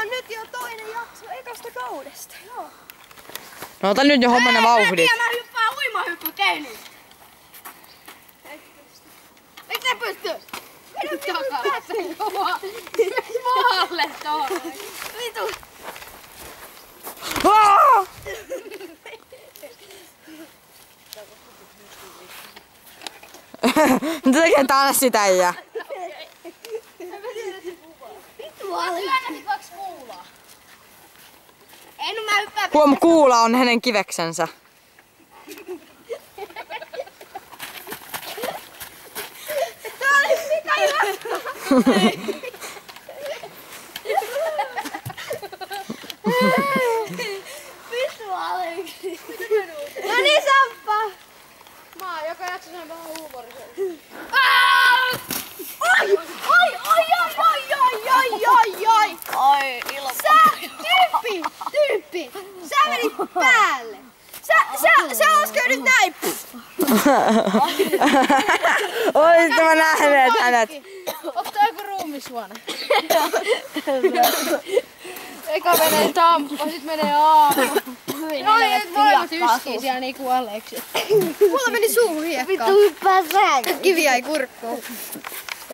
on nyt jo toinen jakso ekasta kaudesta. Joo. No ota nyt jo homman vauhdit. Mä hyppään uimahyppykeihin. Eikö sä pysty? Mene takaisin. Maalle tuohon. Vitu. Nyt tekee tanssitaijia. Vitu alle. Työnnäsi 2 kuulaa. Ei, no mä hyppään. Huom, kuula on hänen kiveksensä. Tää oli mitä Vittu Aleksi. No niin, Samppa. Maa, joka jakso on vähän huumorisen. Oi! Oi! Oi! Oi! Oi! Oi! Oi! Ai, ilo. Tyyppi! Sä menit päälle! Sä olisiko nyt näin? Olisitko mä nähneet hänet? Ottaa joku ruumishuone. Eka menee Samppa, sit menee Aamo. No niin, nyt molemmat yskii siellä niin kuolleeksi. Mulla meni suuhun hiekkaan. Vittu hyppää sääkä. Kivi jäi kurkkuun.